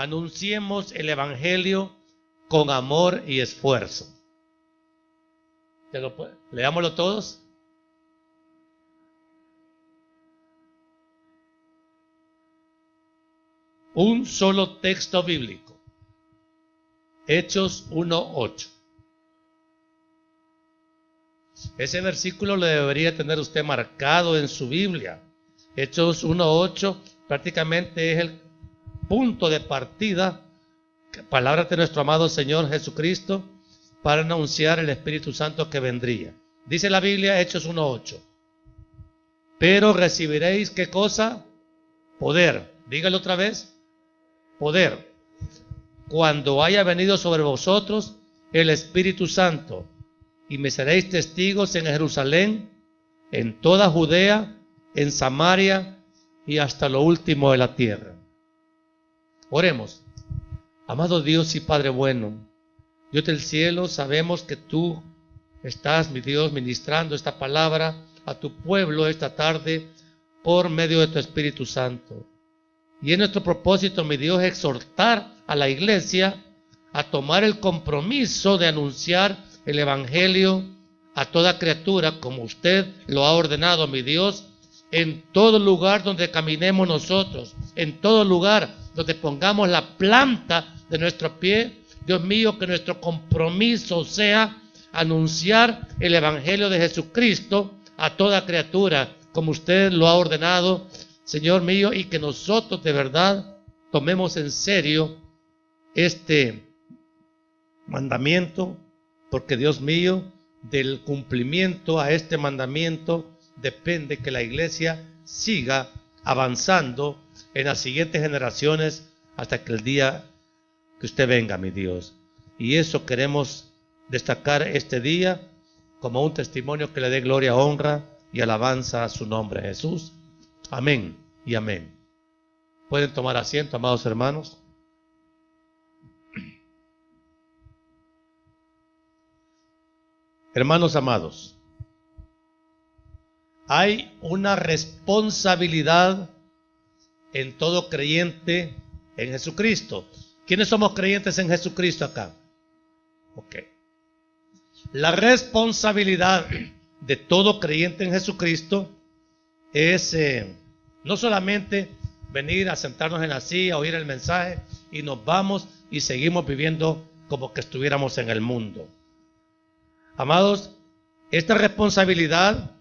anunciemos el evangelio con amor y esfuerzo. Leámoslo todos. Un solo texto bíblico. Hechos 1:8. Ese versículo lo debería tener usted marcado en su Biblia. Hechos 1:8 prácticamente es el punto de partida, palabras de nuestro amado Señor Jesucristo, para anunciar el Espíritu Santo que vendría. Dice la Biblia, Hechos 1:8. Pero recibiréis, ¿qué cosa? Poder. Dígalo otra vez. Poder. Cuando haya venido sobre vosotros el Espíritu Santo, y me seréis testigos en Jerusalén, en toda Judea, en Samaria y hasta lo último de la tierra. Oremos. Amado Dios y Padre bueno, Dios del cielo, sabemos que tú estás, mi Dios, ministrando esta palabra a tu pueblo esta tarde por medio de tu Espíritu Santo. Y es nuestro propósito, mi Dios, exhortar a la iglesia a tomar el compromiso de anunciar el evangelio a toda criatura, como usted lo ha ordenado, mi Dios, en todo lugar donde caminemos nosotros, en todo lugar donde pongamos la planta de nuestro pie. Dios mío, que nuestro compromiso sea anunciar el evangelio de Jesucristo a toda criatura, como usted lo ha ordenado, Señor mío, y que nosotros de verdad tomemos en serio este mandamiento, porque Dios mío, del cumplimiento a este mandamiento depende que la iglesia siga avanzando en las siguientes generaciones hasta que el día que usted venga, mi Dios. Y eso queremos destacar este día como un testimonio que le dé gloria, honra y alabanza a su nombre, Jesús. Amén y amén. Pueden tomar asiento, amados hermanos. Hermanos amados, hay una responsabilidad en todo creyente en Jesucristo. ¿Quiénes somos creyentes en Jesucristo acá? Ok. La responsabilidad de todo creyente en Jesucristo es no solamente venir a sentarnos en la silla, oír el mensaje y nos vamos y seguimos viviendo como que estuviéramos en el mundo. Amados, esta responsabilidad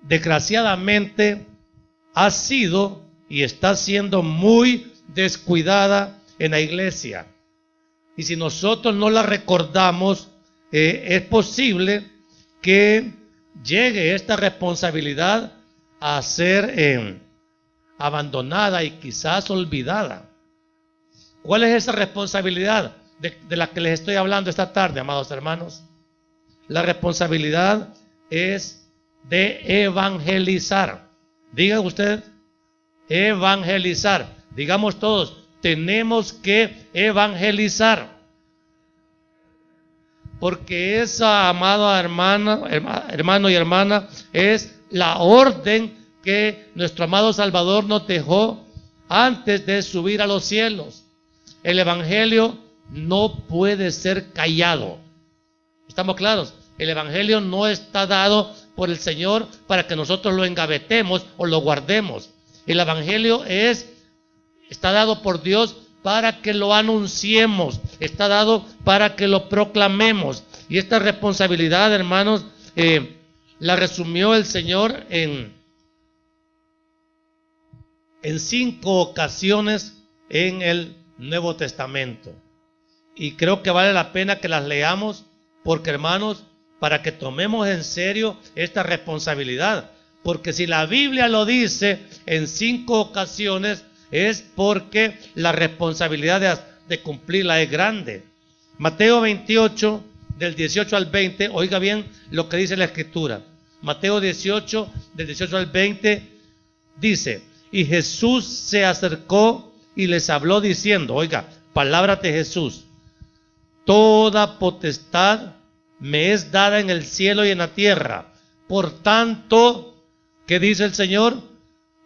desgraciadamente ha sido y está siendo muy descuidada en la iglesia. Y si nosotros no la recordamos, es posible que llegue esta responsabilidad a ser abandonada y quizás olvidada. ¿Cuál es esa responsabilidad de la que les estoy hablando esta tarde, amados hermanos? La responsabilidad es de evangelizar. Digan ustedes, evangelizar. Digamos todos, tenemos que evangelizar. Porque esa, amada hermana, hermano y hermana, es la orden que nuestro amado Salvador nos dejó antes de subir a los cielos. El evangelio no puede ser callado. ¿Estamos claros? El evangelio no está dado por el Señor para que nosotros lo engavetemos o lo guardemos. El evangelio está dado por Dios para que lo anunciemos, está dado para que lo proclamemos. Y esta responsabilidad, hermanos, la resumió el Señor en 5 ocasiones en el Nuevo Testamento. Y creo que vale la pena que las leamos, porque, hermanos, para que tomemos en serio esta responsabilidad. Porque si la Biblia lo dice en 5 ocasiones, es porque la responsabilidad de cumplirla es grande. Mateo 28, del 18 al 20, oiga bien lo que dice la Escritura. Mateo 18, del 18 al 20, dice: y Jesús se acercó y les habló diciendo, oiga, palabras de Jesús: toda potestad me es dada en el cielo y en la tierra. Por tanto, ¿qué dice el Señor?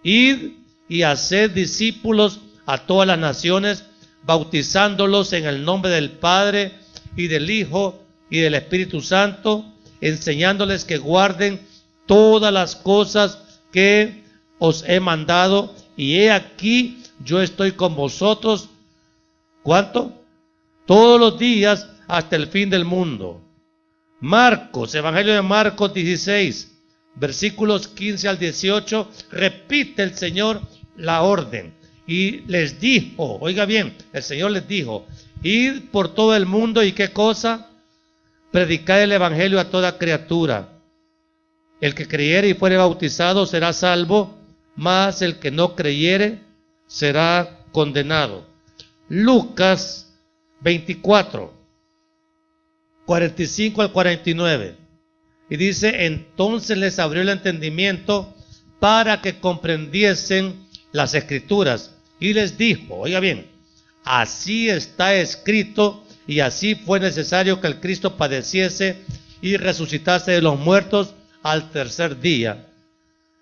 Id y haced discípulos a todas las naciones, bautizándolos en el nombre del Padre y del Hijo y del Espíritu Santo, enseñándoles que guarden todas las cosas que os he mandado, y he aquí yo estoy con vosotros, ¿cuánto? Todos los días hasta el fin del mundo. Marcos, Evangelio de Marcos 16, versículos 15 al 18, repite el Señor la orden y les dijo, oiga bien, el Señor les dijo, id por todo el mundo y qué cosa, predicad el Evangelio a toda criatura. El que creyere y fuere bautizado será salvo, mas el que no creyere será condenado. Lucas 24, 45 al 49. Y dice, entonces les abrió el entendimiento para que comprendiesen las Escrituras. Y les dijo, oiga bien, así está escrito, y así fue necesario que el Cristo padeciese y resucitase de los muertos al tercer día.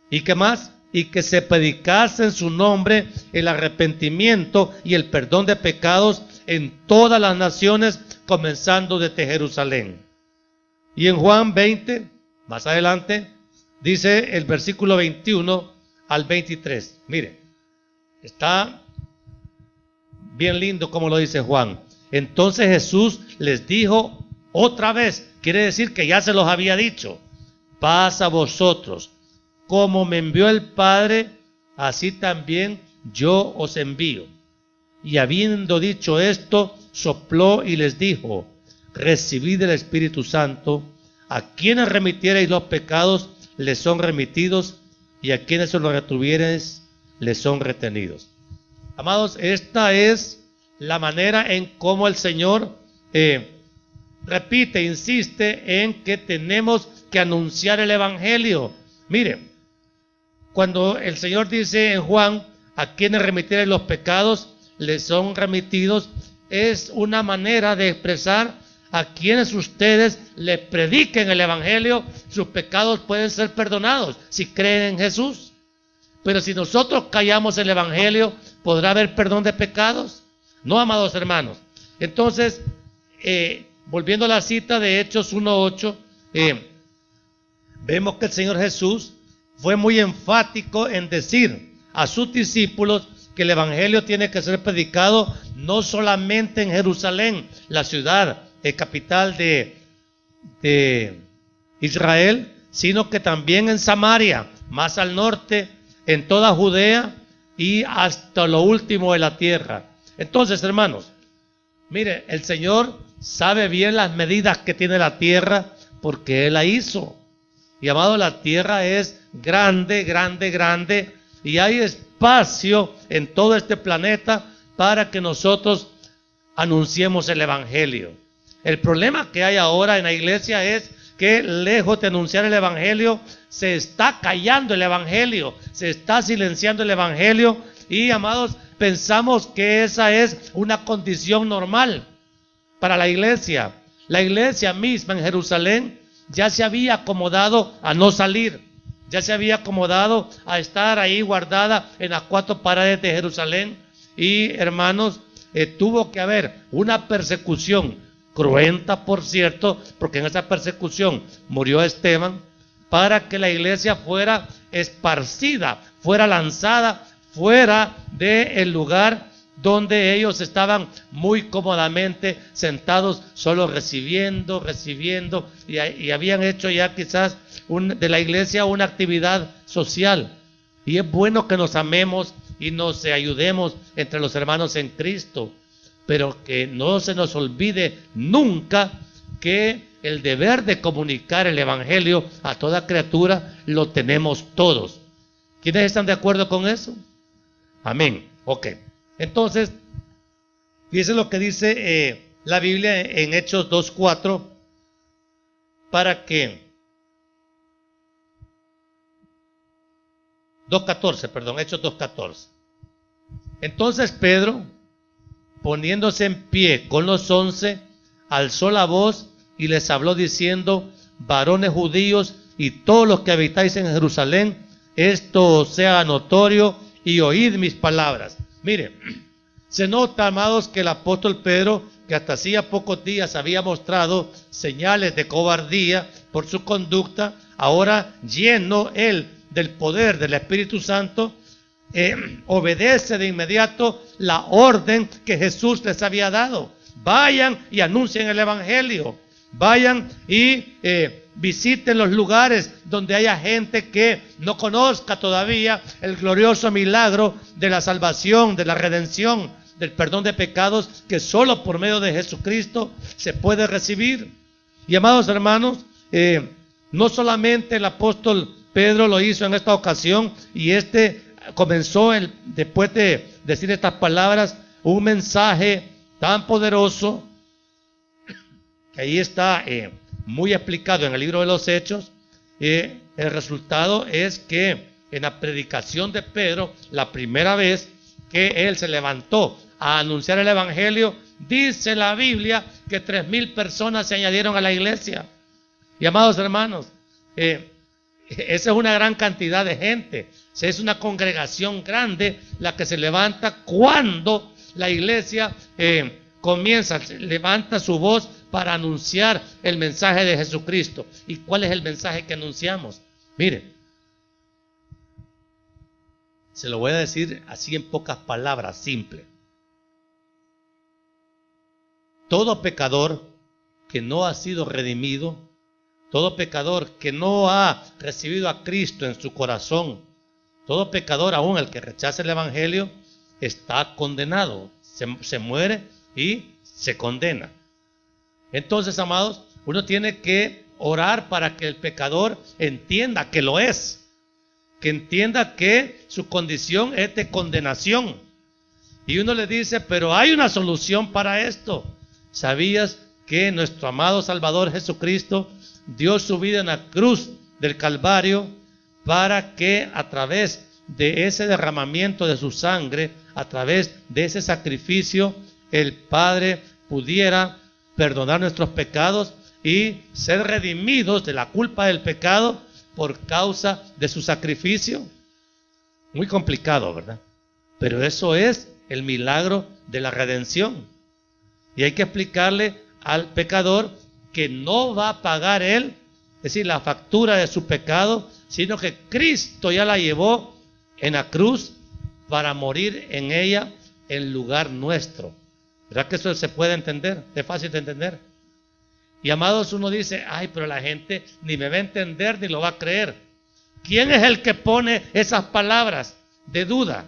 ¿Y qué más? Y que se predicase en su nombre el arrepentimiento y el perdón de pecados en todas las naciones, comenzando desde Jerusalén. Y en Juan 20, más adelante, dice el versículo 21 al 23. Mire, está bien lindo como lo dice Juan. Entonces Jesús les dijo otra vez, quiere decir que ya se los había dicho, paz a vosotros, como me envió el Padre, así también yo os envío. Y habiendo dicho esto, sopló y les dijo, recibid el Espíritu Santo, a quienes remitiereis los pecados, les son remitidos, y a quienes se los retuviereis, les son retenidos. Amados, esta es la manera en cómo el Señor repite, insiste en que tenemos que anunciar el Evangelio. Mire, cuando el Señor dice en Juan, a quienes remitiereis los pecados, les son remitidos, es una manera de expresar a quienes ustedes le prediquen el Evangelio, sus pecados pueden ser perdonados si creen en Jesús. Pero si nosotros callamos el Evangelio, ¿podrá haber perdón de pecados? No, amados hermanos. Entonces, volviendo a la cita de Hechos 1:8, vemos que el Señor Jesús fue muy enfático en decir a sus discípulos que el Evangelio tiene que ser predicado no solamente en Jerusalén, la ciudad capital de Israel, sino que también en Samaria, más al norte, en toda Judea y hasta lo último de la tierra. Entonces, hermanos, mire, el Señor sabe bien las medidas que tiene la tierra porque Él la hizo. Y amado, la tierra es grande, grande, grande, y hay espacio en todo este planeta para que nosotros anunciemos el Evangelio. El problema que hay ahora en la iglesia es que lejos de anunciar el Evangelio, se está callando el Evangelio, se está silenciando el Evangelio, y amados, pensamos que esa es una condición normal para la iglesia. La iglesia misma en Jerusalén ya se había acomodado a no salir, ya se había acomodado a estar ahí guardada en las cuatro paredes de Jerusalén. Y hermanos, tuvo que haber una persecución cruenta, por cierto, porque en esa persecución murió Esteban, para que la iglesia fuera esparcida, fuera lanzada fuera del lugar donde ellos estaban muy cómodamente sentados, solo recibiendo, y habían hecho ya quizás de la iglesia una actividad social. Y es bueno que nos amemos y nos ayudemos entre los hermanos en Cristo, pero que no se nos olvide nunca que el deber de comunicar el Evangelio a toda criatura lo tenemos todos. ¿Quiénes están de acuerdo con eso? Amén. Ok. Entonces, fíjense lo que dice la Biblia en Hechos 2:4, para que 2:14, perdón, Hechos 2:14. Entonces Pedro, poniéndose en pie con los 11, alzó la voz y les habló diciendo: varones judíos y todos los que habitáis en Jerusalén, esto os sea notorio y oíd mis palabras. Mire, Se nota, amados, que el apóstol Pedro, que hasta hacía pocos días había mostrado señales de cobardía por su conducta, ahora lleno él del poder del Espíritu Santo, obedece de inmediato la orden que Jesús les había dado. Vayan y anuncien el Evangelio. Vayan y visiten los lugares donde haya gente que no conozca todavía el glorioso milagro de la salvación, de la redención, del perdón de pecados, que solo por medio de Jesucristo se puede recibir. Y amados hermanos, no solamente el apóstol Pedro lo hizo en esta ocasión, y comenzó después de decir estas palabras, un mensaje tan poderoso, que ahí está muy explicado en el libro de los Hechos. El resultado es que en la predicación de Pedro, la primera vez que él se levantó a anunciar el Evangelio, dice la Biblia que 3,000 personas se añadieron a la iglesia. Y amados hermanos, esa es una gran cantidad de gente. Es una congregación grande la que se levanta cuando la iglesia levanta su voz para anunciar el mensaje de Jesucristo. ¿Y cuál es el mensaje que anunciamos? Mire, se lo voy a decir así en pocas palabras, simple. Todo pecador que no ha sido redimido, todo pecador que no ha recibido a Cristo en su corazón, todo pecador, aún el que rechaza el Evangelio, está condenado. Se muere y se condena. Entonces, amados, uno tiene que orar para que el pecador entienda que lo es, que entienda que su condición es de condenación. Y uno le dice, pero hay una solución para esto. ¿Sabías que nuestro amado Salvador Jesucristo dio su vida en la cruz del Calvario para que a través de ese derramamiento de su sangre, a través de ese sacrificio, el Padre pudiera perdonar nuestros pecados y ser redimidos de la culpa del pecado por causa de su sacrificio? Muy complicado, ¿verdad? Pero eso es el milagro de la redención. Y hay que explicarle al pecador que no va a pagar él, es decir, la factura de su pecado, sino que Cristo ya la llevó en la cruz para morir en ella en lugar nuestro. ¿Verdad que eso se puede entender? Es fácil de entender. Y amados, uno dice, ay, pero la gente ni me va a entender ni lo va a creer. ¿Quién es el que pone esas palabras de duda?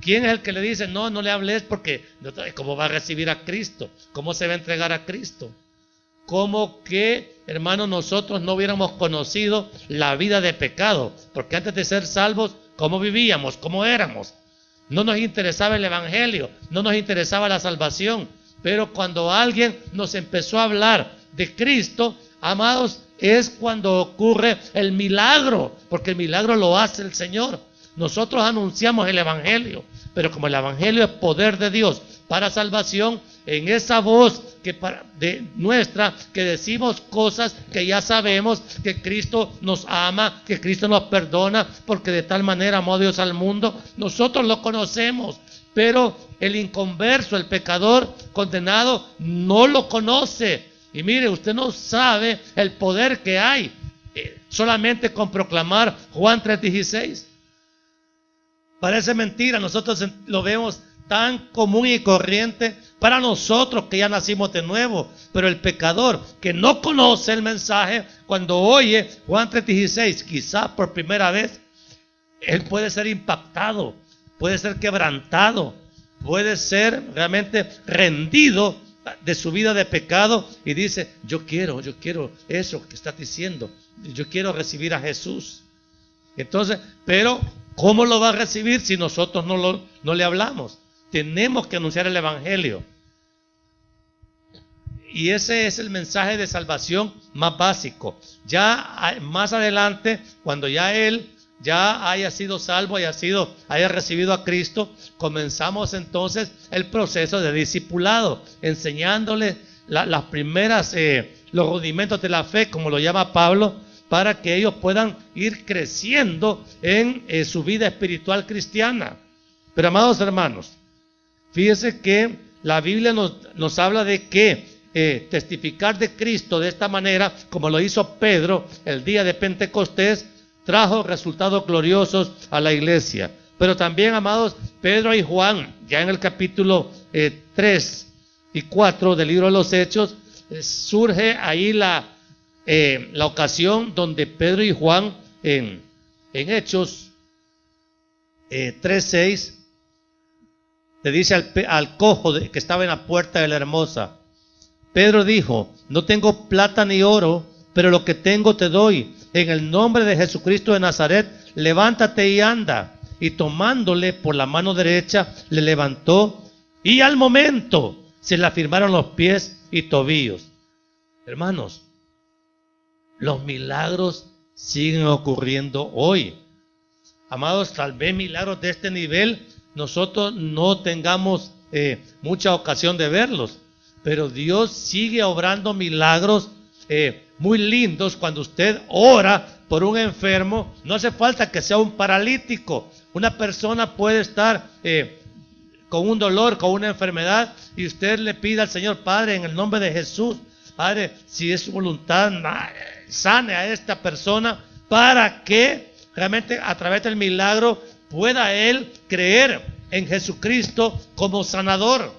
¿Quién es el que le dice, no le hables porque cómo va a recibir a Cristo? ¿Cómo se va a entregar a Cristo? Como que, hermanos, nosotros no hubiéramos conocido la vida de pecado, porque antes de ser salvos, ¿cómo vivíamos? ¿Cómo éramos? No nos interesaba el Evangelio, no nos interesaba la salvación, pero cuando alguien nos empezó a hablar de Cristo, amados, es cuando ocurre el milagro, porque el milagro lo hace el Señor. Nosotros anunciamos el Evangelio, pero como el Evangelio es poder de Dios para salvación, en esa voz nuestra que decimos cosas que ya sabemos, que Cristo nos ama, que Cristo nos perdona, porque de tal manera amó Dios al mundo, nosotros lo conocemos, pero el inconverso, el pecador condenado, no lo conoce. Y mire, usted no sabe el poder que hay solamente con proclamar Juan 3:16. Parece mentira, nosotros lo vemos tan común y corriente para nosotros que ya nacimos de nuevo, pero el pecador que no conoce el mensaje, cuando oye Juan 3:16, quizás por primera vez, él puede ser impactado, puede ser quebrantado, puede ser realmente rendido de su vida de pecado y dice, yo quiero eso que estás diciendo, yo quiero recibir a Jesús. Entonces, pero ¿cómo lo va a recibir si nosotros no le hablamos? Tenemos que anunciar el Evangelio. Y ese es el mensaje de salvación más básico. Ya más adelante, cuando ya él ya haya sido salvo, haya recibido a Cristo, comenzamos entonces el proceso de discipulado, enseñándole las primeras, los rudimentos de la fe, como lo llama Pablo, para que ellos puedan ir creciendo en su vida espiritual cristiana. Pero amados hermanos, Fíjese que la Biblia nos habla de que testificar de Cristo de esta manera, como lo hizo Pedro el día de Pentecostés, trajo resultados gloriosos a la iglesia. Pero también, amados, Pedro y Juan, ya en el capítulo 3 y 4 del libro de los Hechos, surge ahí la ocasión donde Pedro y Juan en Hechos 3:6 le dice al cojo que estaba en la puerta de la Hermosa. Pedro dijo: no tengo plata ni oro, pero lo que tengo te doy. En el nombre de Jesucristo de Nazaret, levántate y anda. Y tomándole por la mano derecha, le levantó, y al momento se le afirmaron los pies y tobillos. Hermanos, los milagros siguen ocurriendo hoy. Amados, tal vez milagros de este nivel nosotros no tengamos mucha ocasión de verlos, pero Dios sigue obrando milagros muy lindos. Cuando usted ora por un enfermo, no hace falta que sea un paralítico. Una persona puede estar con un dolor, con una enfermedad, y usted le pide al Señor: Padre, en el nombre de Jesús, Padre, si es su voluntad, sane a esta persona, para que realmente a través del milagro pueda él creer en Jesucristo como sanador.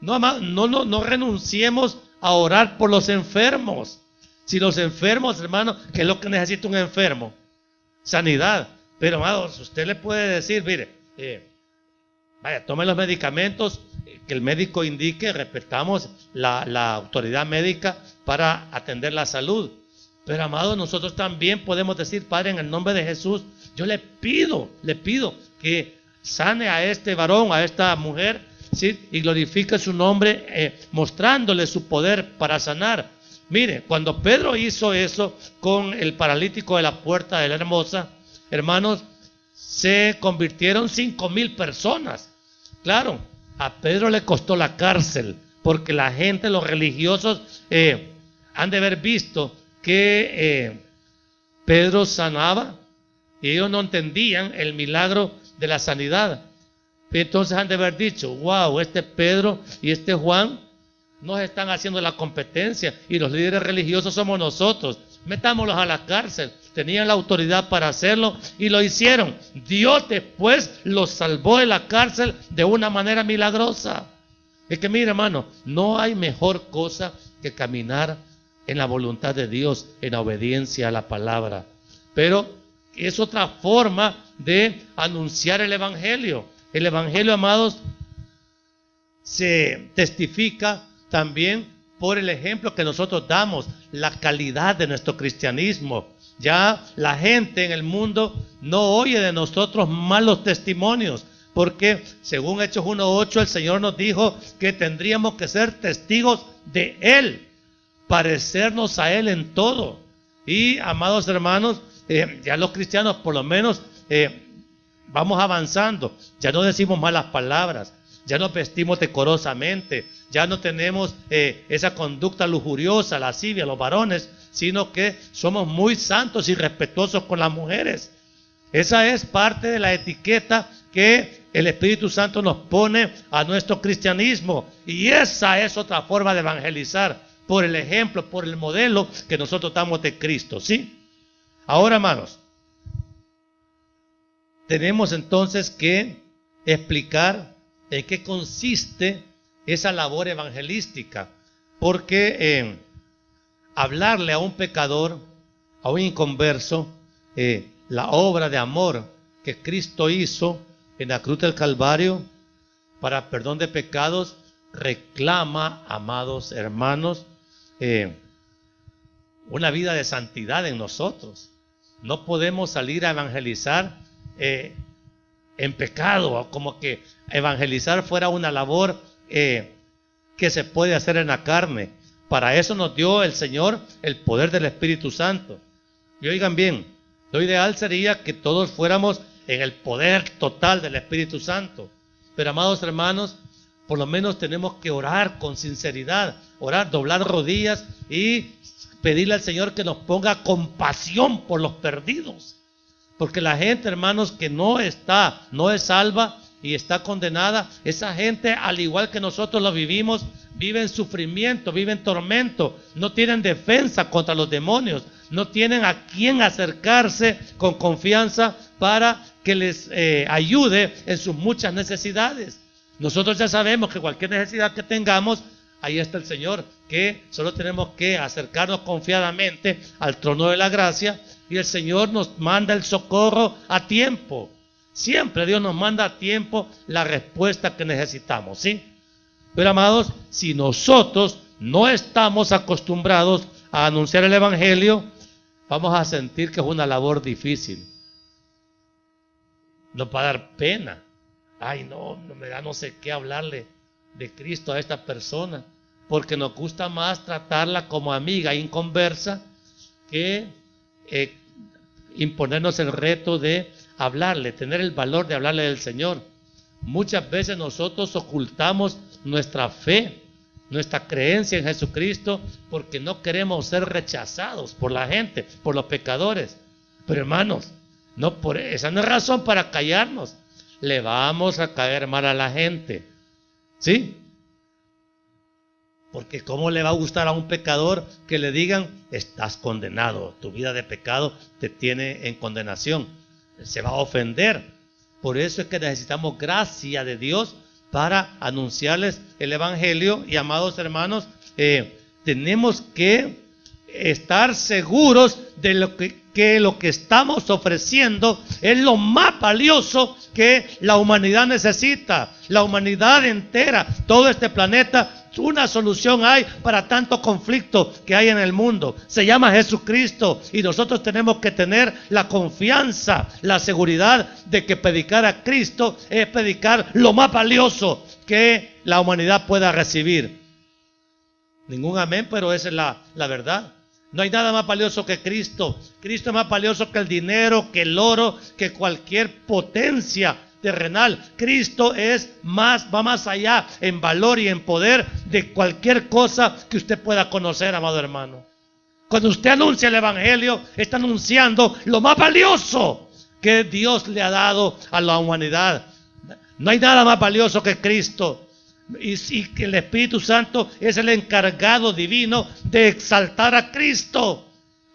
No renunciemos a orar por los enfermos. Si los enfermos, hermano, ¿qué es lo que necesita un enfermo? Sanidad. Pero, amados, usted le puede decir: mire, vaya, tome los medicamentos que el médico indique. Respetamos la autoridad médica para atender la salud. Pero, amados, nosotros también podemos decir: Padre, en el nombre de Jesús, yo le pido que sane a este varón, a esta mujer, ¿sí? Y glorifique su nombre, mostrándole su poder para sanar. Mire, cuando Pedro hizo eso con el paralítico de la puerta de la Hermosa, hermanos, se convirtieron 5,000 personas. Claro, a Pedro le costó la cárcel, porque la gente, los religiosos, han de haber visto que Pedro sanaba y ellos no entendían el milagro de la sanidad. Entonces han de haber dicho: wow, este Pedro y este Juan nos están haciendo la competencia, y los líderes religiosos somos nosotros, metámoslos a la cárcel. Tenían la autoridad para hacerlo y lo hicieron. Dios después los salvó de la cárcel de una manera milagrosa. Es que mire, hermano, no hay mejor cosa que caminar en la voluntad de Dios, en obediencia a la palabra. Pero es otra forma de anunciar el evangelio. El evangelio, amados, se testifica también por el ejemplo que nosotros damos, la calidad de nuestro cristianismo. Ya la gente en el mundo no oye de nosotros malos testimonios, porque según Hechos 1:8 el Señor nos dijo que tendríamos que ser testigos de Él, parecernos a Él en todo. Y, amados hermanos, ya los cristianos por lo menos vamos avanzando. Ya no decimos malas palabras, ya nos vestimos decorosamente, ya no tenemos esa conducta lujuriosa, lascivia, los varones, sino que somos muy santos y respetuosos con las mujeres. Esa es parte de la etiqueta que el Espíritu Santo nos pone a nuestro cristianismo, y esa es otra forma de evangelizar, por el ejemplo, por el modelo que nosotros damos de Cristo, ¿sí? Ahora, hermanos, tenemos entonces que explicar en qué consiste esa labor evangelística, porque hablarle a un pecador, a un inconverso, la obra de amor que Cristo hizo en la cruz del Calvario para perdón de pecados, reclama, amados hermanos, una vida de santidad en nosotros. No podemos salir a evangelizar en pecado, como que evangelizar fuera una labor que se puede hacer en la carne. Para eso nos dio el Señor el poder del Espíritu Santo. Y oigan bien, lo ideal sería que todos fuéramos en el poder total del Espíritu Santo. Pero, amados hermanos, por lo menos tenemos que orar con sinceridad, orar, doblar rodillas y pedirle al Señor que nos ponga compasión por los perdidos. Porque la gente, hermanos, que no es salva, y está condenada, esa gente, al igual que nosotros lo vivimos, viven sufrimiento, viven tormento, no tienen defensa contra los demonios, no tienen a quién acercarse con confianza para que les ayude en sus muchas necesidades. Nosotros ya sabemos que cualquier necesidad que tengamos, ahí está el Señor, que solo tenemos que acercarnos confiadamente al trono de la gracia y el Señor nos manda el socorro a tiempo. Siempre Dios nos manda a tiempo la respuesta que necesitamos, ¿sí? Pero amados, si nosotros no estamos acostumbrados a anunciar el Evangelio, vamos a sentir que es una labor difícil. Nos va a dar pena. Ay, no me da no sé qué hablarle de Cristo a esta persona, porque nos gusta más tratarla como amiga inconversa que imponernos el reto de hablarle, tener el valor de hablarle del Señor. Muchas veces nosotros ocultamos nuestra fe, nuestra creencia en Jesucristo, porque no queremos ser rechazados por la gente, por los pecadores. Pero hermanos, esa no es razón para callarnos. Le vamos a caer mal a la gente, ¿sí? Porque ¿cómo le va a gustar a un pecador que le digan, estás condenado, tu vida de pecado te tiene en condenación? Se va a ofender. Por eso es que necesitamos gracia de Dios para anunciarles el Evangelio. Y amados hermanos, tenemos que estar seguros de que lo que estamos ofreciendo es lo más valioso que la humanidad necesita. La humanidad entera, todo este planeta, una solución hay para tanto conflicto que hay en el mundo. Se llama Jesucristo y nosotros tenemos que tener la confianza, la seguridad de que predicar a Cristo es predicar lo más valioso que la humanidad pueda recibir. Ningún amén, pero esa es la verdad. No hay nada más valioso que Cristo. Cristo es más valioso que el dinero, que el oro, que cualquier potencia terrenal. Cristo va más allá en valor y en poder de cualquier cosa que usted pueda conocer, amado hermano. Cuando usted anuncia el Evangelio, está anunciando lo más valioso que Dios le ha dado a la humanidad. No hay nada más valioso que Cristo. Y que el Espíritu Santo es el encargado divino de exaltar a Cristo.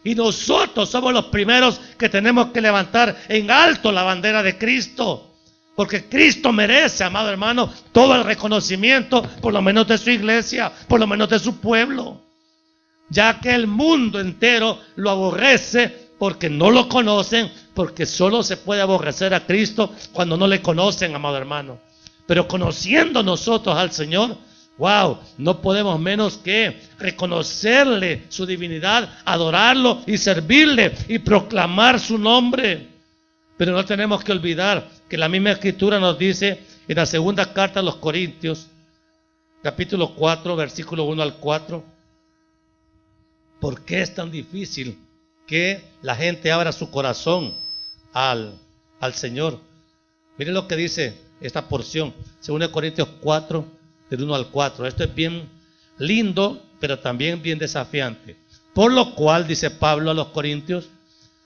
Y nosotros somos los primeros que tenemos que levantar en alto la bandera de Cristo. Porque Cristo merece, amado hermano, todo el reconocimiento, por lo menos de su iglesia, por lo menos de su pueblo. Ya que el mundo entero lo aborrece porque no lo conocen, porque solo se puede aborrecer a Cristo cuando no le conocen, amado hermano. Pero conociendo nosotros al Señor, wow, no podemos menos que reconocerle su divinidad, adorarlo y servirle y proclamar su nombre. Pero no tenemos que olvidar que la misma Escritura nos dice en la segunda carta a los Corintios, capítulo 4, versículo 1 al 4, ¿por qué es tan difícil que la gente abra su corazón al Señor? Miren lo que dice esta porción, 2 Corintios 4, del 1 al 4. Esto es bien lindo, pero también bien desafiante. Por lo cual, dice Pablo a los Corintios,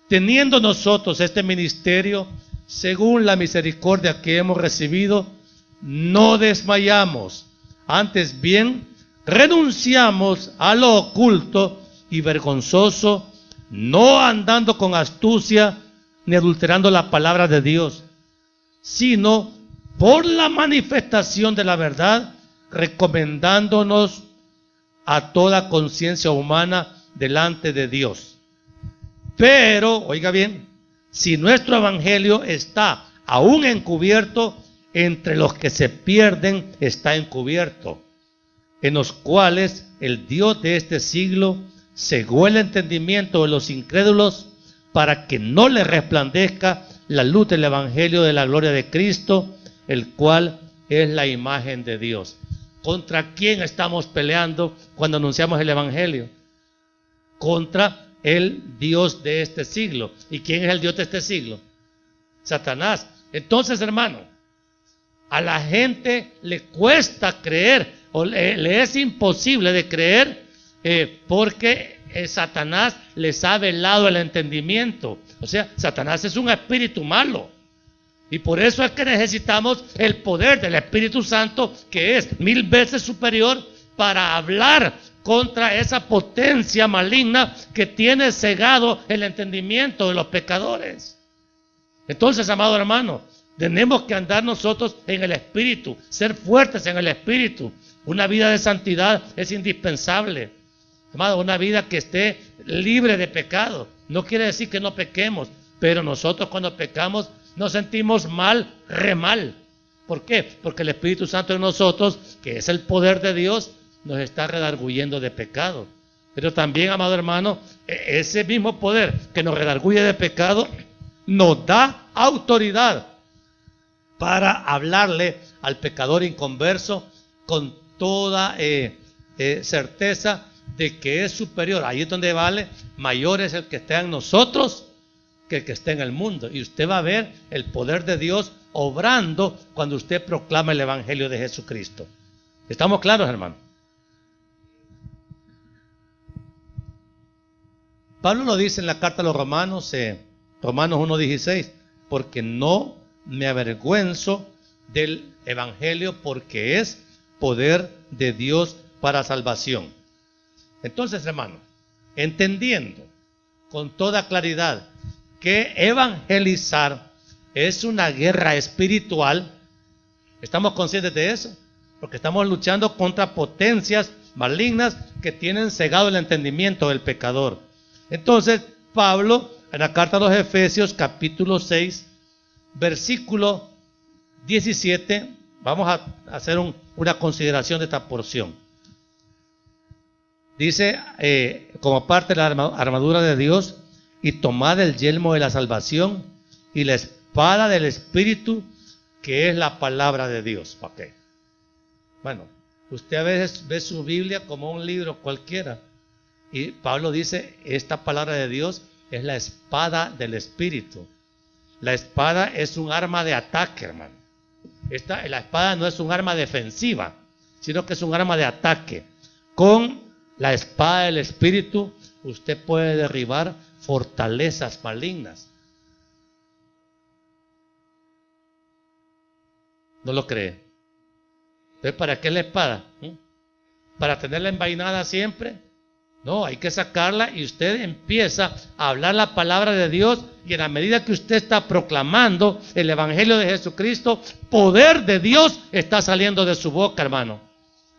teniendo nosotros este ministerio, según la misericordia que hemos recibido, no desmayamos. Antes bien, renunciamos a lo oculto y vergonzoso, no andando con astucia ni adulterando la palabra de Dios, sino por la manifestación de la verdad, recomendándonos a toda conciencia humana delante de Dios. Pero, oiga bien, si nuestro evangelio está aún encubierto, entre los que se pierden está encubierto, en los cuales el Dios de este siglo cegó el entendimiento de los incrédulos para que no les resplandezca la luz del evangelio de la gloria de Cristo, el cual es la imagen de Dios. ¿Contra quién estamos peleando cuando anunciamos el evangelio? Contra el Dios de este siglo. ¿Y quién es el Dios de este siglo? Satanás. Entonces, hermano, a la gente le cuesta creer, o le es imposible de creer, porque Satanás les ha velado el entendimiento. O sea, Satanás es un espíritu malo. Y por eso es que necesitamos el poder del Espíritu Santo, que es 1000 veces superior, para hablar contra esa potencia maligna que tiene cegado el entendimiento de los pecadores. Entonces, amado hermano, tenemos que andar nosotros en el Espíritu, ser fuertes en el Espíritu. Una vida de santidad es indispensable. Amado, una vida que esté libre de pecado. No quiere decir que no pequemos, pero nosotros cuando pecamos nos sentimos mal, re mal. ¿Por qué? Porque el Espíritu Santo en nosotros, que es el poder de Dios, nos está redarguyendo de pecado. Pero también, amado hermano, ese mismo poder que nos redarguye de pecado nos da autoridad para hablarle al pecador inconverso con toda certeza de que es superior. Ahí es donde vale, mayor es el que está en nosotros que el que está en el mundo. Y usted va a ver el poder de Dios obrando cuando usted proclama el Evangelio de Jesucristo. ¿Estamos claros, hermano? Pablo lo dice en la carta a los Romanos, Romanos 1:16, porque no me avergüenzo del Evangelio, porque es poder de Dios para salvación. Entonces, hermano, entendiendo con toda claridad que evangelizar es una guerra espiritual, ¿estamos conscientes de eso? Porque estamos luchando contra potencias malignas que tienen cegado el entendimiento del pecador. Entonces, Pablo, en la carta a los Efesios, capítulo 6, versículo 17, vamos a hacer una consideración de esta porción. Dice, como parte de la armadura de Dios, y tomad el yelmo de la salvación y la espada del Espíritu, que es la palabra de Dios. Okay. Bueno, usted a veces ve su Biblia como un libro cualquiera, y Pablo dice, esta palabra de Dios es la espada del Espíritu. La espada es un arma de ataque, hermano. La espada no es un arma defensiva, sino que es un arma de ataque. Con la espada del Espíritu usted puede derribar fortalezas malignas. ¿No lo cree? Entonces, ¿para qué la espada? ¿Para tenerla envainada siempre? No, hay que sacarla y usted empieza a hablar la palabra de Dios, y en la medida que usted está proclamando el Evangelio de Jesucristo, poder de Dios está saliendo de su boca, hermano.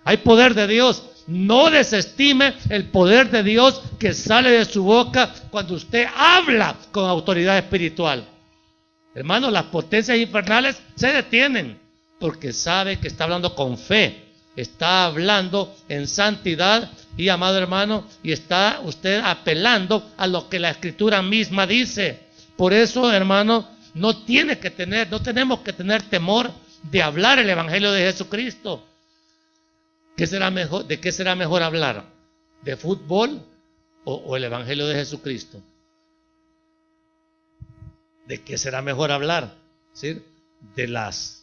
Hay poder de Dios. No desestime el poder de Dios que sale de su boca cuando usted habla con autoridad espiritual. Hermano, las potencias infernales se detienen porque sabe que está hablando con fe, está hablando en santidad, y amado hermano, y está usted apelando a lo que la Escritura misma dice. Por eso, hermano, no tenemos que tener temor de hablar el Evangelio de Jesucristo. ¿Qué será mejor? ¿De qué será mejor hablar? ¿De fútbol o el Evangelio de Jesucristo? ¿De qué será mejor hablar? ¿Sí? ¿De los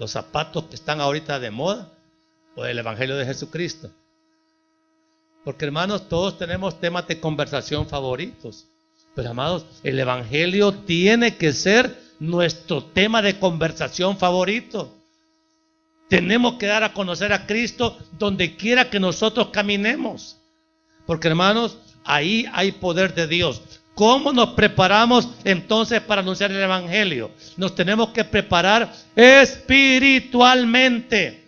zapatos que están ahorita de moda o del Evangelio de Jesucristo? Porque, hermanos, todos tenemos temas de conversación favoritos. Pero, amados, el Evangelio tiene que ser nuestro tema de conversación favorito. Tenemos que dar a conocer a Cristo donde quiera que nosotros caminemos. Porque, hermanos, ahí hay poder de Dios. ¿Cómo nos preparamos entonces para anunciar el Evangelio? Nos tenemos que preparar espiritualmente,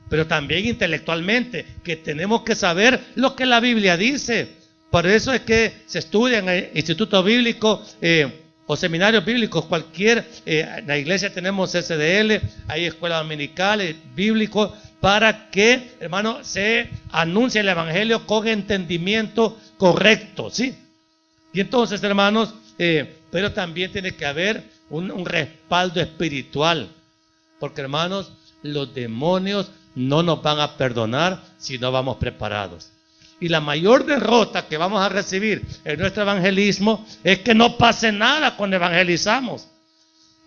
pero también intelectualmente, que tenemos que saber lo que la Biblia dice. Por eso es que se estudia en el Instituto Bíblico o seminarios bíblicos, en la iglesia tenemos SDL, hay escuelas dominicales, bíblicos, para que, hermano, se anuncie el Evangelio con entendimiento correcto, ¿sí? Y entonces, hermanos, pero también tiene que haber un respaldo espiritual, porque, hermanos, los demonios no nos van a perdonar si no vamos preparados. Y la mayor derrota que vamos a recibir en nuestro evangelismo es que no pase nada cuando evangelizamos.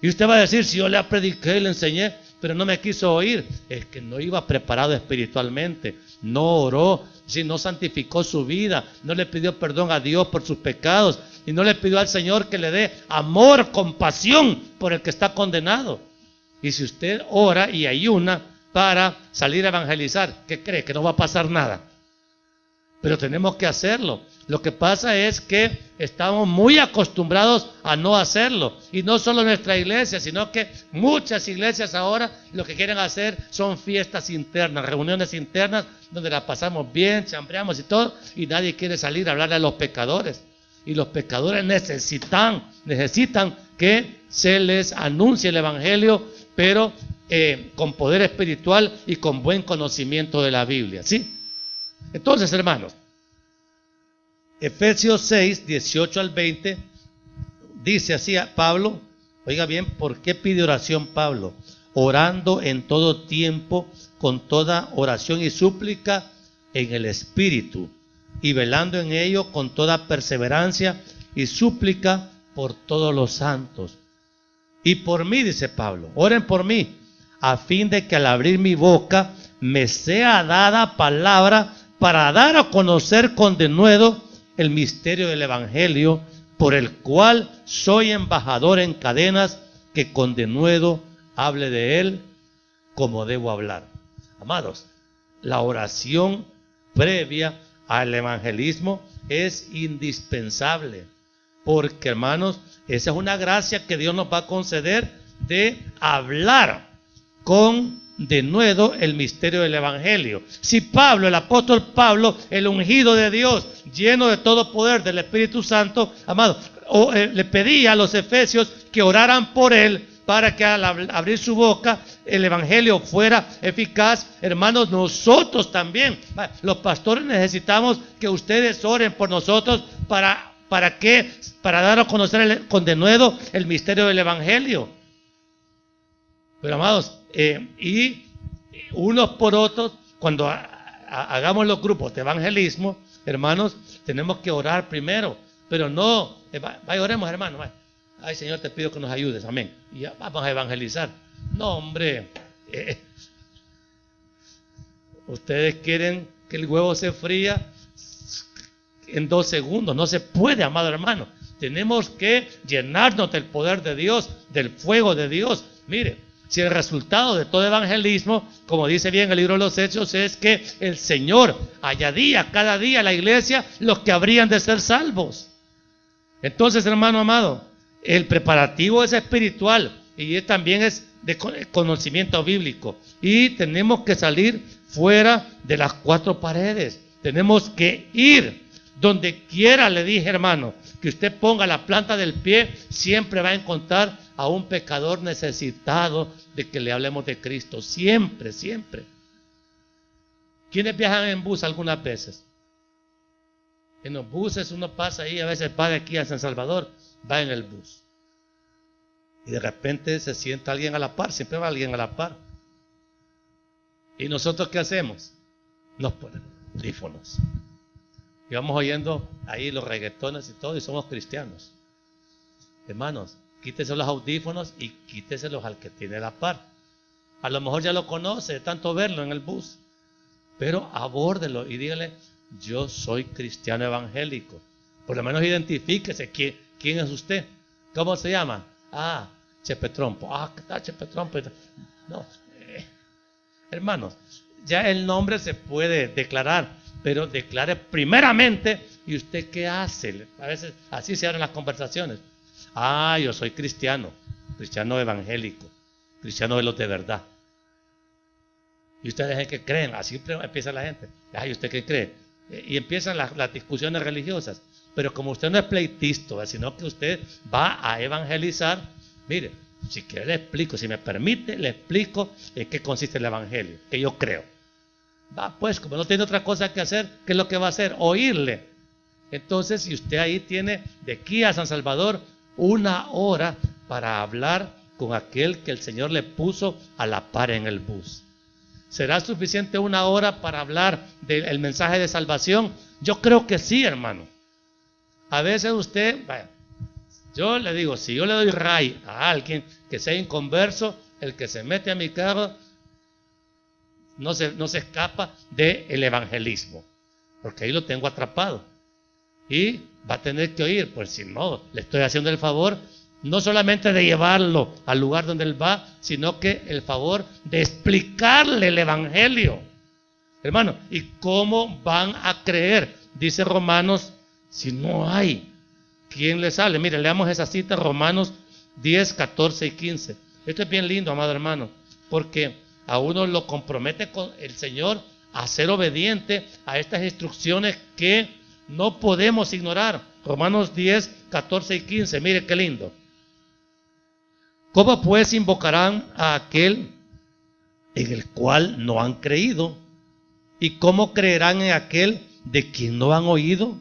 Y usted va a decir, si yo le prediqué y le enseñé, pero no me quiso oír, es que no iba preparado espiritualmente, no oró, no santificó su vida, no le pidió perdón a Dios por sus pecados. y no le pidió al Señor que le dé amor, compasión por el que está condenado. Y si usted ora y ayuna para salir a evangelizar, ¿qué cree? Que no va a pasar nada. Pero tenemos que hacerlo. Lo que pasa es que estamos muy acostumbrados a no hacerlo. Y no solo nuestra iglesia, sino que muchas iglesias ahora lo que quieren hacer son fiestas internas, reuniones internas, donde la pasamos bien, chambreamos y todo, y nadie quiere salir a hablarle a los pecadores. Y los pecadores necesitan que se les anuncie el evangelio, pero con poder espiritual y con buen conocimiento de la Biblia, ¿sí? Entonces, hermanos, Efesios 6, 18 al 20, dice así a Pablo, oiga bien, ¿por qué pide oración Pablo? Orando en todo tiempo, con toda oración y súplica en el Espíritu, y velando en ello con toda perseverancia y súplica por todos los santos. Y por mí, dice Pablo, oren por mí, a fin de que al abrir mi boca me sea dada palabra para dar a conocer con denuedo el misterio del Evangelio, por el cual soy embajador en cadenas, que con denuedo hable de él como debo hablar. Amados, la oración previa al evangelismo es indispensable, porque, hermanos, esa es una gracia que Dios nos va a conceder de hablar con denuedo el misterio del evangelio. Si Pablo, el apóstol Pablo, el ungido de Dios, lleno de todo poder del Espíritu Santo, amado, le pedía a los efesios que oraran por él para que al abrir su boca el evangelio fuera eficaz. Hermanos, nosotros también, los pastores, necesitamos que ustedes oren por nosotros para dar a conocer con denuedo el misterio del evangelio. Pero, amados, y unos por otros, cuando hagamos los grupos de evangelismo, hermanos, tenemos que orar primero, pero no, vaya, oremos, hermano, vaya. Ay, Señor, te pido que nos ayudes, amén, y ya vamos a evangelizar. No, hombre, ustedes quieren que el huevo se fría en 2 segundos, no se puede, amado hermano. Tenemos que llenarnos del poder de Dios, del fuego de Dios. Mire, si el resultado de todo evangelismo, como dice bien el libro de los Hechos, es que el Señor añadía cada día a la iglesia los que habrían de ser salvos. Entonces, hermano amado, el preparativo es espiritual y también es de conocimiento bíblico. Y tenemos que salir fuera de las 4 paredes. Tenemos que ir donde quiera, le dije, hermano, que usted ponga la planta del pie, siempre va a encontrar a un pecador necesitado de que le hablemos de Cristo. Siempre, siempre. ¿Quiénes viajan en bus algunas veces? En los buses uno pasa ahí, a veces va de aquí a San Salvador, va en el bus. Y de repente se sienta alguien a la par, siempre va alguien a la par. ¿Y nosotros qué hacemos? Nos ponemos audífonos. Y vamos oyendo ahí los reggaetones y todo, y somos cristianos. Hermanos, quítese los audífonos y quíteselos al que tiene la par. A lo mejor ya lo conoce de tanto verlo en el bus, pero abórdelo y dígale: yo soy cristiano evangélico. Por lo menos identifíquese quién es usted. ¿Cómo se llama? Ah, Chepe Trompo. Ah, ¿qué tal Chepe Trompo? No, hermanos, ya el nombre se puede declarar, pero declare primeramente. ¿Y usted qué hace? A veces así se abren las conversaciones. Ah, yo soy cristiano evangélico, cristiano de los de verdad. ¿Y ustedes qué creen? Así empieza la gente. Ay, ¿usted qué cree? Y empiezan las discusiones religiosas. Pero como usted no es pleitista, sino que usted va a evangelizar, mire, si quiere le explico, si me permite, le explico en qué consiste el evangelio, que yo creo. Va, pues, como no tiene otra cosa que hacer, ¿qué es lo que va a hacer? Oírle. Entonces, si usted ahí tiene de aquí a San Salvador 1 hora para hablar con aquel que el Señor le puso a la par en el bus. ¿Será suficiente 1 hora para hablar del mensaje de salvación? Yo creo que sí, hermano. A veces usted, vaya, yo le digo, si yo le doy ray a alguien que sea inconverso, el que se mete a mi carro no se escapa del evangelismo, porque ahí lo tengo atrapado. Y va a tener que oír. Pues si no, le estoy haciendo el favor, no solamente de llevarlo al lugar donde él va, sino que el favor de explicarle el evangelio. Hermano, ¿y cómo van a creer? Dice Romanos, si no hay quien les hable. Mire, leamos esa cita, Romanos 10, 14 y 15. Esto es bien lindo, amado hermano, porque a uno lo compromete con el Señor a ser obediente a estas instrucciones que no podemos ignorar. Romanos 10, 14 y 15, mire qué lindo. ¿Cómo pues invocarán a aquel en el cual no han creído? ¿Y cómo creerán en aquel de quien no han oído?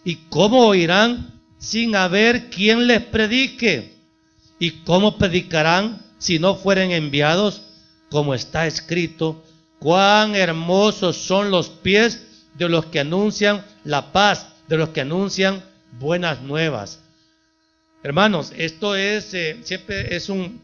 ¿Y cómo oirán sin haber quien les predique? ¿Y cómo predicarán si no fueren enviados? Como está escrito, cuán hermosos son los pies de los que anuncian la paz, de los que anuncian buenas nuevas. Hermanos, esto es siempre es un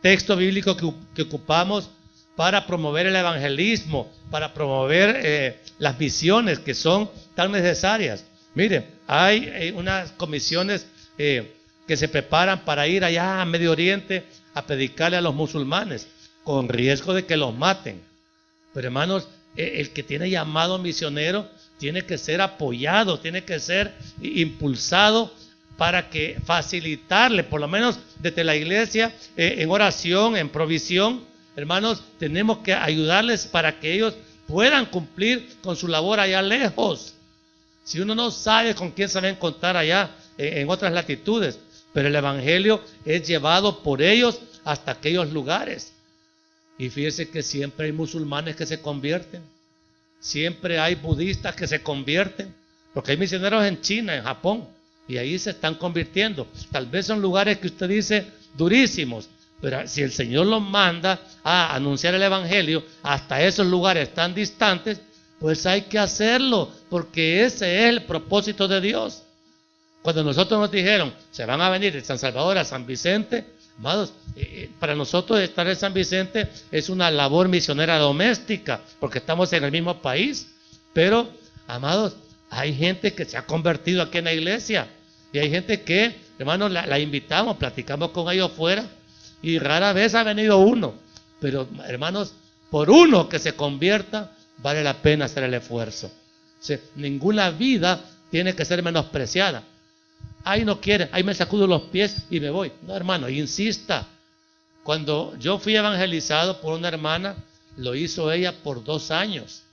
texto bíblico que ocupamos para promover el evangelismo, para promover las misiones que son tan necesarias. Mire, hay unas comisiones que se preparan para ir allá a Medio Oriente a predicarle a los musulmanes, con riesgo de que los maten. Pero hermanos, el que tiene llamado misionero tiene que ser apoyado, tiene que ser impulsado para que facilitarle, por lo menos desde la iglesia, en oración, en provisión. Hermanos, tenemos que ayudarles para que ellos puedan cumplir con su labor allá lejos. Si uno no sabe con quién se va a encontrar allá en otras latitudes, pero el evangelio es llevado por ellos hasta aquellos lugares. Y fíjese que siempre hay musulmanes que se convierten, siempre hay budistas que se convierten, porque hay misioneros en China, en Japón, y ahí se están convirtiendo. Tal vez son lugares que usted dice durísimos, pero si el Señor los manda a anunciar el evangelio hasta esos lugares tan distantes, pues hay que hacerlo, porque ese es el propósito de Dios. Cuando nosotros nos dijeron, se van a venir de San Salvador a San Vicente, amados, para nosotros estar en San Vicente es una labor misionera doméstica, porque estamos en el mismo país. Pero, amados, hay gente que se ha convertido aquí en la iglesia, y hay gente que, hermanos, la invitamos, platicamos con ellos fuera, y rara vez ha venido uno. Pero, hermanos, por uno que se convierta, vale la pena hacer el esfuerzo. O sea, ninguna vida tiene que ser menospreciada. Ahí no quiere, ahí me sacudo los pies y me voy. No, hermano, insista. Cuando yo fui evangelizado por una hermana, lo hizo ella por 2 años.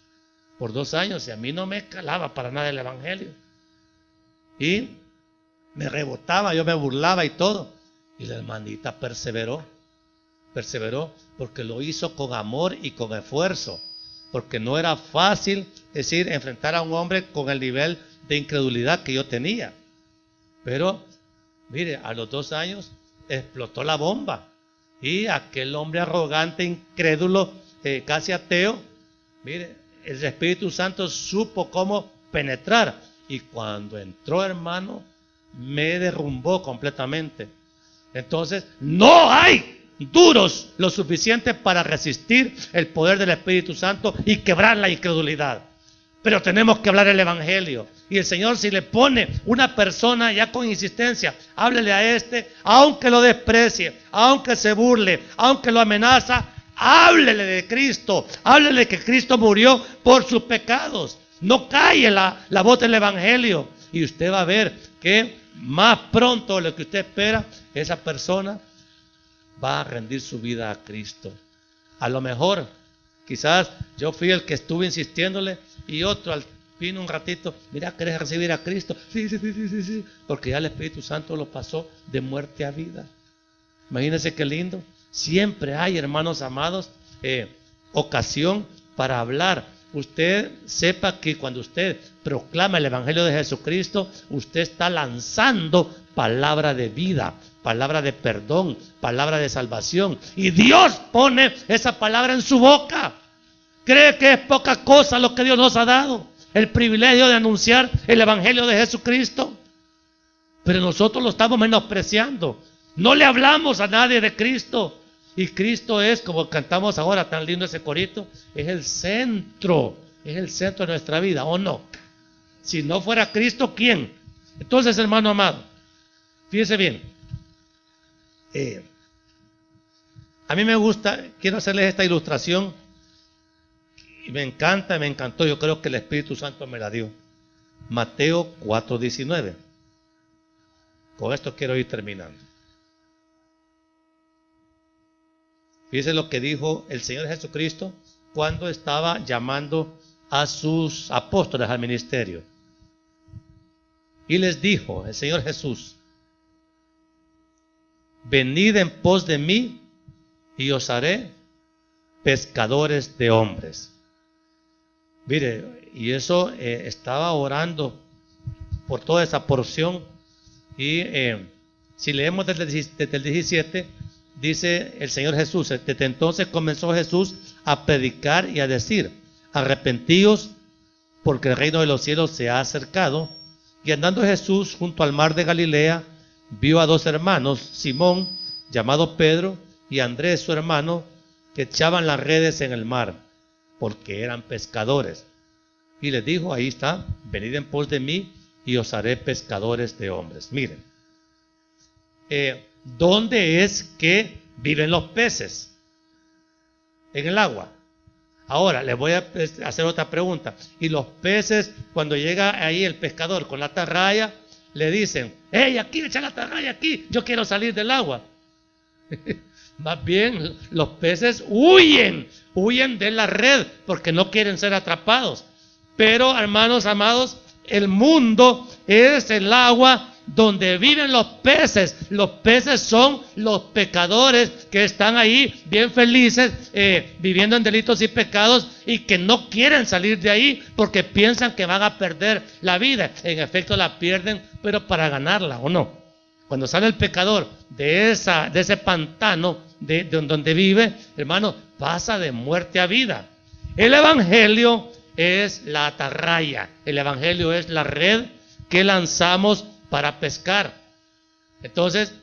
Por 2 años, y a mí no me calaba para nada el evangelio. Y me rebotaba, yo me burlaba y todo. Y la hermanita perseveró porque lo hizo con amor y con esfuerzo. Porque no era fácil, es decir, enfrentar a un hombre con el nivel de incredulidad que yo tenía. Pero, mire, a los 2 años explotó la bomba. Y aquel hombre arrogante, incrédulo, casi ateo, mire, el Espíritu Santo supo cómo penetrar. Y cuando entró, hermano, me derrumbó completamente. Entonces, no hay duros lo suficiente para resistir el poder del Espíritu Santo y quebrar la incredulidad. Pero tenemos que hablar el evangelio. Y el Señor, si le pone una persona ya con insistencia, háblele a este, aunque lo desprecie, aunque se burle, aunque lo amenaza, háblele de Cristo, háblele que Cristo murió por sus pecados. No calle la voz del evangelio, y usted va a ver que más pronto de lo que usted espera, esa persona va a rendir su vida a Cristo. A lo mejor, quizás yo fui el que estuve insistiéndole, y otro al fin un ratito, mira, ¿querés recibir a Cristo? Sí, porque ya el Espíritu Santo lo pasó de muerte a vida. Imagínense qué lindo. Siempre hay, hermanos amados, ocasión para hablar. Usted sepa que cuando usted proclama el Evangelio de Jesucristo, usted está lanzando palabra de vida, palabra de perdón, palabra de salvación. Y Dios pone esa palabra en su boca. ¿Cree que es poca cosa lo que Dios nos ha dado? El privilegio de anunciar el Evangelio de Jesucristo. Pero nosotros lo estamos menospreciando. No le hablamos a nadie de Cristo. Y Cristo es, como cantamos ahora, tan lindo ese corito, es el centro de nuestra vida, ¿o no? Si no fuera Cristo, ¿quién? Entonces, hermano amado, fíjese bien. A mí me gusta, quiero hacerles esta ilustración. Y me encanta, me encantó. Yo creo que el Espíritu Santo me la dio. Mateo 4:19. Con esto quiero ir terminando. Fíjese lo que dijo el Señor Jesucristo cuando estaba llamando a sus apóstoles al ministerio. Y les dijo el Señor Jesús: venid en pos de mí y os haré pescadores de hombres. Mire, y eso estaba orando por toda esa porción. Y si leemos desde el 17, dice el Señor Jesús: desde entonces comenzó Jesús a predicar y a decir: arrepentíos, porque el reino de los cielos se ha acercado. Y andando Jesús junto al mar de Galilea, vio a dos hermanos, Simón, llamado Pedro, y Andrés su hermano, que echaban las redes en el mar, porque eran pescadores. Y les dijo, ahí está: venid en pos de mí y os haré pescadores de hombres. Miren, ¿dónde es que viven los peces? En el agua. Ahora, les voy a hacer otra pregunta. Y los peces, cuando llega ahí el pescador con la atarraya, le dicen: hey, aquí, echa la atarraya aquí, yo quiero salir del agua. Más bien, los peces huyen de la red porque no quieren ser atrapados. Pero, hermanos amados, el mundo es el agua donde viven los peces. Los peces son los pecadores que están ahí bien felices, viviendo en delitos y pecados, y que no quieren salir de ahí porque piensan que van a perder la vida. En efecto la pierden, pero para ganarla, ¿o no? Cuando sale el pecador de ese pantano de donde vive, hermano, pasa de muerte a vida. El evangelio es la atarraya, el evangelio es la red que lanzamos para pescar. Entonces,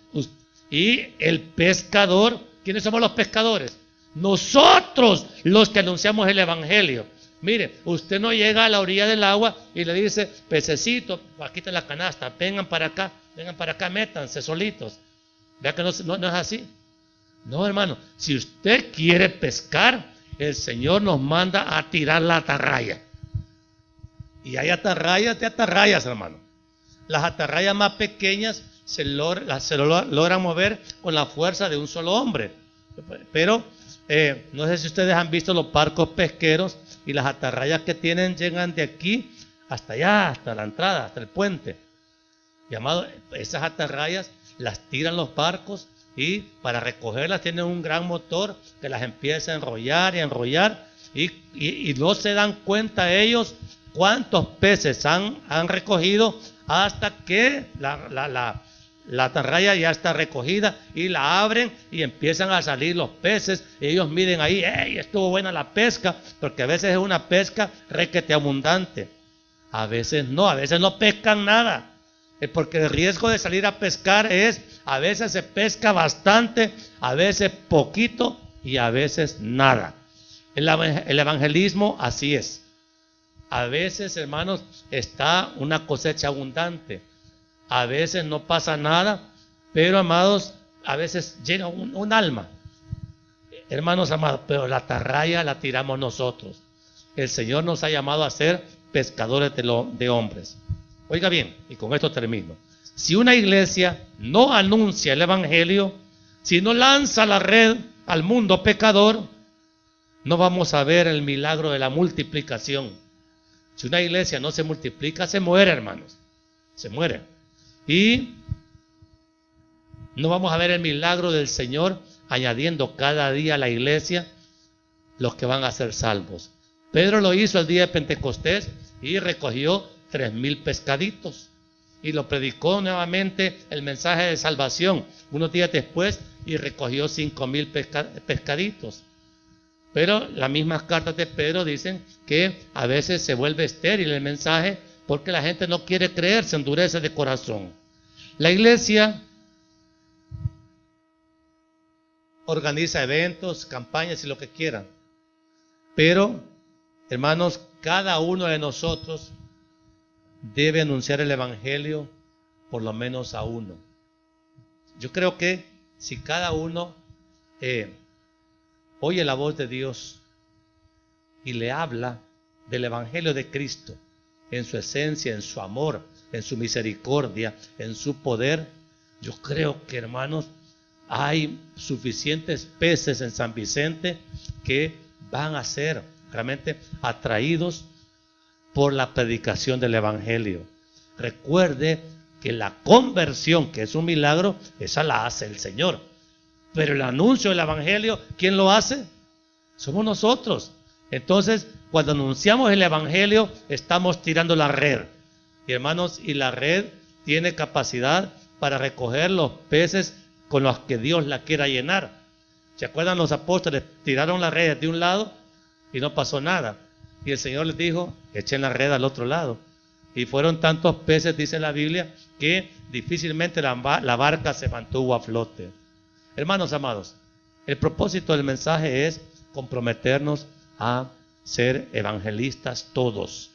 y el pescador, ¿quiénes somos los pescadores? Nosotros, los que anunciamos el evangelio. Mire, usted no llega a la orilla del agua y le dice: pececito, aquí está la canasta, vengan para acá, métanse solitos. Vea que no es así. No, hermano, si usted quiere pescar, el Señor nos manda a tirar la atarraya. Y hay atarrayas de atarrayas, hermano. Las atarrayas más pequeñas se logran mover con la fuerza de un solo hombre. Pero no sé si ustedes han visto los barcos pesqueros, y las atarrayas que tienen llegan de aquí hasta allá, hasta la entrada, hasta el puente. Esas atarrayas las tiran los barcos, y para recogerlas tienen un gran motor que las empieza a enrollar y a enrollar, y no se dan cuenta ellos cuántos peces han recogido, hasta que la atarraya ya está recogida, y la abren y empiezan a salir los peces. Y ellos miden ahí: ¡hey, estuvo buena la pesca! Porque a veces es una pesca requete abundante, a veces no pescan nada. Porque el riesgo de salir a pescar es: a veces se pesca bastante, a veces poquito y a veces nada. El evangelismo así es. A veces, hermanos, está una cosecha abundante, a veces no pasa nada, pero, amados, a veces llega un alma. Hermanos amados, pero la atarraya la tiramos nosotros. El Señor nos ha llamado a ser pescadores de hombres. Oiga bien, y con esto termino. Si una iglesia no anuncia el evangelio, si no lanza la red al mundo pecador, no vamos a ver el milagro de la multiplicación. Si una iglesia no se multiplica, se muere, hermanos. Se muere. Y no vamos a ver el milagro del Señor añadiendo cada día a la iglesia los que van a ser salvos. Pedro lo hizo el día de Pentecostés y recogió 3,000 pescaditos. Y lo predicó nuevamente el mensaje de salvación unos días después, y recogió 5,000 pescaditos. Pero las mismas cartas de Pedro dicen que a veces se vuelve estéril el mensaje porque la gente no quiere creer, se endurece de corazón. La iglesia organiza eventos, campañas y lo que quieran. Pero, hermanos, cada uno de nosotros debe anunciar el evangelio por lo menos a uno. Yo creo que si cada uno oye la voz de Dios y le habla del evangelio de Cristo, en su esencia, en su amor, en su misericordia, en su poder, yo creo que, hermanos, hay suficientes peces en San Vicente que van a ser realmente atraídos por la predicación del evangelio. Recuerde que la conversión, que es un milagro, esa la hace el Señor. Pero el anuncio del evangelio, ¿quién lo hace? Somos nosotros. Entonces, cuando anunciamos el evangelio, estamos tirando la red. Y hermanos, y la red tiene capacidad para recoger los peces con los que Dios la quiera llenar. ¿Se acuerdan? Los apóstoles tiraron la red de un lado y no pasó nada. Y el Señor les dijo, echen la red al otro lado. Y fueron tantos peces, dice la Biblia, que difícilmente la barca se mantuvo a flote. Hermanos amados, el propósito del mensaje es comprometernos a ser evangelistas todos.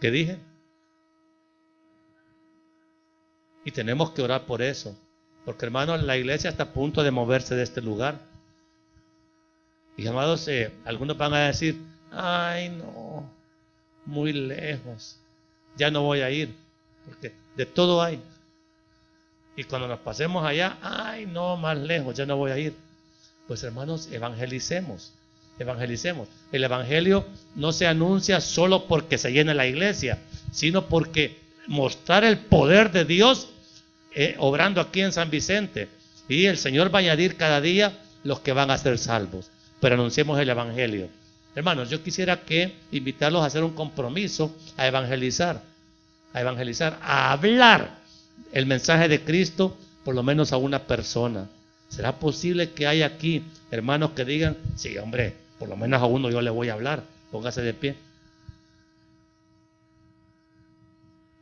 ¿Qué dije? Y tenemos que orar por eso. Porque, hermanos, la iglesia está a punto de moverse de este lugar. Y, amados, algunos van a decir, ay, no, muy lejos, ya no voy a ir, porque de todo hay. Y cuando nos pasemos allá, ay, no, más lejos, ya no voy a ir. Pues, hermanos, evangelicemos. El evangelio no se anuncia solo porque se llena la iglesia, sino porque mostrar el poder de Dios obrando aquí en San Vicente. Y el Señor va a añadir cada día los que van a ser salvos. Pero anunciemos el evangelio. Hermanos, yo quisiera invitarlos a hacer un compromiso a evangelizar, a hablar el mensaje de Cristo por lo menos a una persona. ¿Será posible que haya aquí hermanos que digan, sí, hombre, por lo menos a uno yo le voy a hablar? Póngase de pie.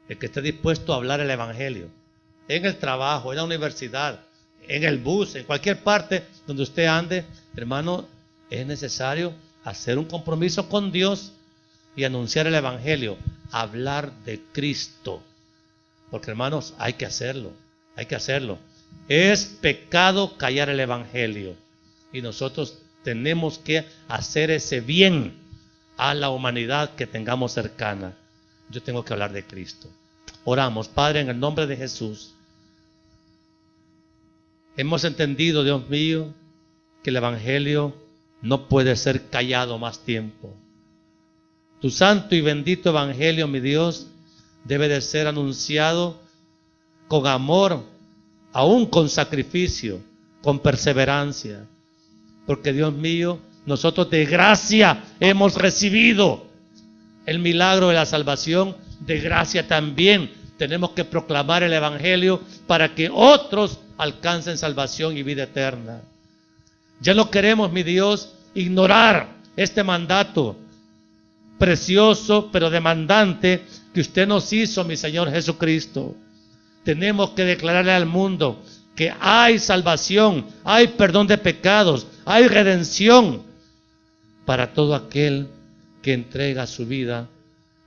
El que esté dispuesto a hablar el evangelio, en el trabajo, en la universidad, en el bus, en cualquier parte donde usted ande, hermano, es necesario hacer un compromiso con Dios y anunciar el evangelio, hablar de Cristo. Porque, hermanos, hay que hacerlo. Es pecado callar el evangelio. Y nosotros tenemos que hacer ese bien a la humanidad que tengamos cercana. Yo tengo que hablar de Cristo. Oramos, Padre, en el nombre de Jesús. Hemos entendido, Dios mío, que el evangelio no puede ser callado más tiempo. Tu santo y bendito evangelio, mi Dios, debe de ser anunciado con amor, aún con sacrificio, con perseverancia. Porque, Dios mío, nosotros de gracia hemos recibido el milagro de la salvación. De gracia también tenemos que proclamar el evangelio para que otros alcancen salvación y vida eterna. Ya no queremos, mi Dios, ignorar este mandato precioso pero demandante que usted nos hizo, mi Señor Jesucristo. Tenemos que declararle al mundo que hay salvación, hay perdón de pecados, hay redención para todo aquel que entrega su vida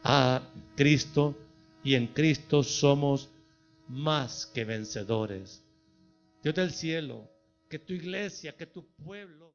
a Cristo, y en Cristo somos más que vencedores. Dios del cielo, que tu iglesia, que tu pueblo